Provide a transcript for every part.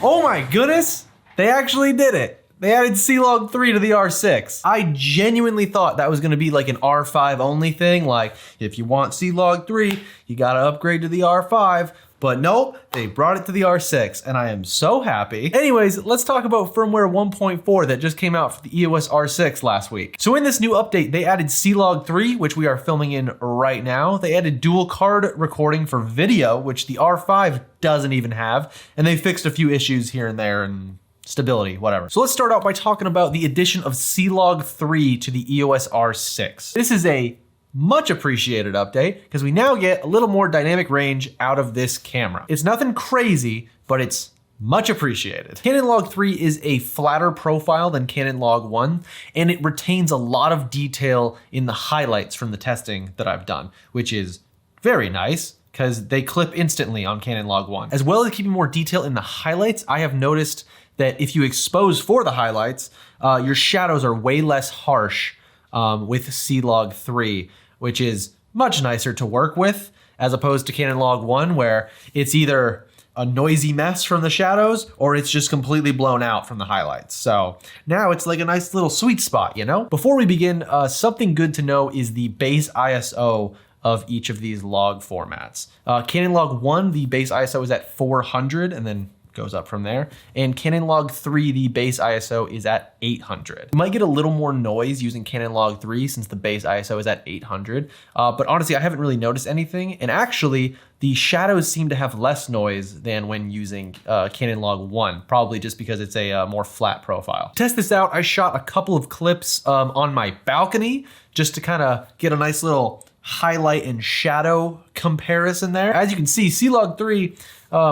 Oh my goodness, they actually did it. They added CLog 3 to the R6. I genuinely thought that was gonna be like an R5 only thing, like if you want CLog 3, you gotta upgrade to the R5. But nope, they brought it to the R6 and I am so happy. Anyways, let's talk about firmware 1.4 that just came out for the EOS R6 last week. So in this new update, they added CLog 3, which we are filming in right now. They added dual card recording for video, which the R5 doesn't even have. And they fixed a few issues here and there and stability, whatever. So let's start out by talking about the addition of CLog 3 to the EOS R6. This is a much appreciated update because we now get a little more dynamic range out of this camera. It's nothing crazy, but it's much appreciated. Canon Log 3 is a flatter profile than Canon Log 1, and it retains a lot of detail in the highlights from the testing that I've done, which is very nice because they clip instantly on Canon Log 1. As well as keeping more detail in the highlights, I have noticed that if you expose for the highlights, your shadows are way less harsh with CLog 3, which is much nicer to work with as opposed to Canon Log 1, where it's either a noisy mess from the shadows or it's just completely blown out from the highlights. So now it's like a nice little sweet spot, you know? Before we begin, something good to know is the base ISO of each of these log formats. Canon Log 1, the base ISO is at 400 and then goes up from there. And Canon Log 3, the base ISO is at 800. You might get a little more noise using Canon Log 3 since the base ISO is at 800. But honestly, I haven't really noticed anything. And actually, the shadows seem to have less noise than when using Canon Log 1, probably just because it's a more flat profile. To test this out, I shot a couple of clips on my balcony just to kind of get a nice little highlight and shadow comparison there. As you can see, CLog 3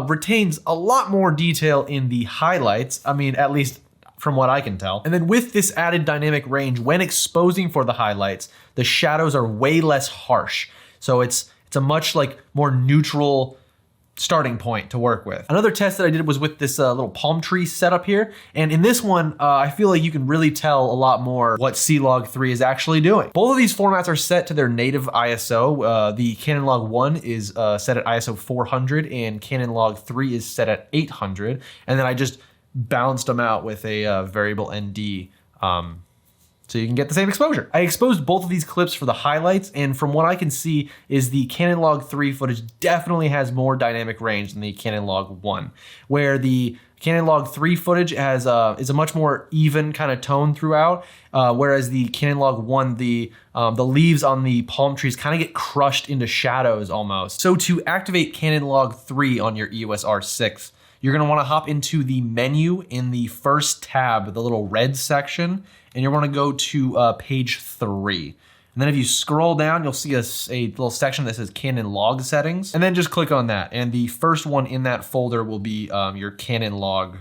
retains a lot more detail in the highlights. I mean, at least from what I can tell. And then with this added dynamic range, when exposing for the highlights, the shadows are way less harsh. So it's a much like more neutral starting point to work with. Another test that I did was with this little palm tree setup here. And in this one, I feel like you can really tell a lot more what CLog 3 is actually doing. Both of these formats are set to their native ISO. The Canon Log 1 is set at ISO 400 and Canon Log 3 is set at 800. And then I just balanced them out with a variable ND so you can get the same exposure. I exposed both of these clips for the highlights, and from what I can see is the Canon Log 3 footage definitely has more dynamic range than the Canon Log 1, where the Canon Log 3 footage has is a much more even kind of tone throughout, whereas the Canon Log 1, the leaves on the palm trees kind of get crushed into shadows almost. So to activate Canon Log 3 on your EOS R6, you're gonna wanna hop into the menu in the first tab, the little red section, and you're gonna go to page 3. And then if you scroll down, you'll see a little section that says Canon Log settings, and then just click on that. And the first one in that folder will be your Canon Log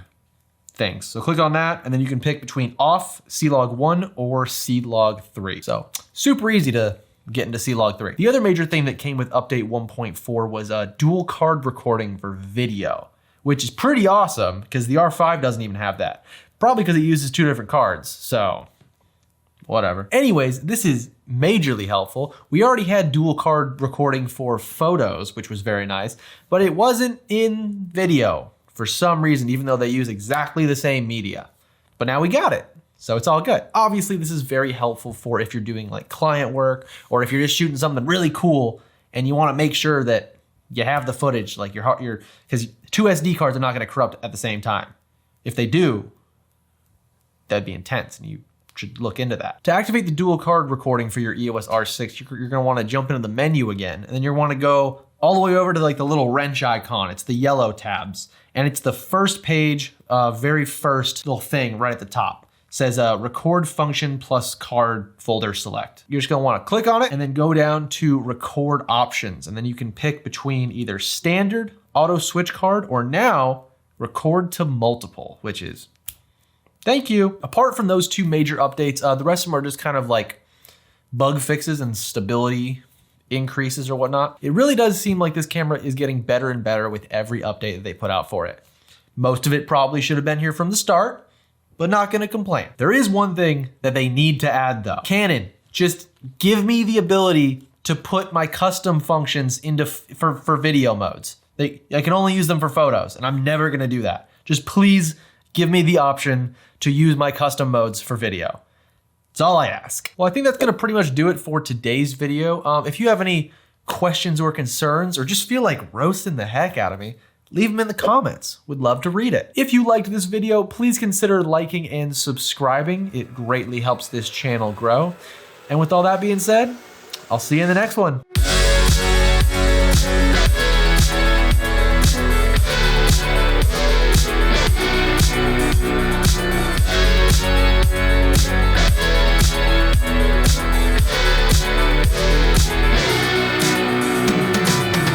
things. So click on that, and then you can pick between off, CLog 1, or CLog 3. So super easy to get into CLog 3. The other major thing that came with update 1.4 was dual card recording for video, which is pretty awesome because the R5 doesn't even have that. Probably because it uses 2 different cards, so whatever. Anyways, this is majorly helpful. We already had dual card recording for photos, which was very nice, but it wasn't in video for some reason, even though they use exactly the same media. But now we got it, so it's all good. Obviously, this is very helpful for if you're doing like client work or if you're just shooting something really cool and you want to make sure that you have the footage, like your because 2 SD cards are not going to corrupt at the same time. If they do, that'd be intense, and you should look into that. To activate the dual card recording for your EOS R6, you're gonna wanna jump into the menu again, and then you're wanna go all the way over to like the little wrench icon. It's the yellow tabs, and it's the first page, very first little thing right at the top. It says record function plus card folder select. You're just gonna wanna click on it and then go down to record options, and then you can pick between either standard, auto switch card, or now record to multiple, which is thank you. Apart from those 2 major updates, the rest of them are just kind of like bug fixes and stability increases or whatnot. It really does seem like this camera is getting better and better with every update that they put out for it. Most of it probably should have been here from the start, but not gonna complain. There is one thing that they need to add though. Canon, just give me the ability to put my custom functions into for video modes. I can only use them for photos, and I'm never gonna do that. Just please give me the option to use my custom modes for video. That's all I ask. Well, I think that's gonna pretty much do it for today's video. If you have any questions or concerns, or just feel like roasting the heck out of me, leave them in the comments. Would love to read it. If you liked this video, please consider liking and subscribing. It greatly helps this channel grow. And with all that being said, I'll see you in the next one.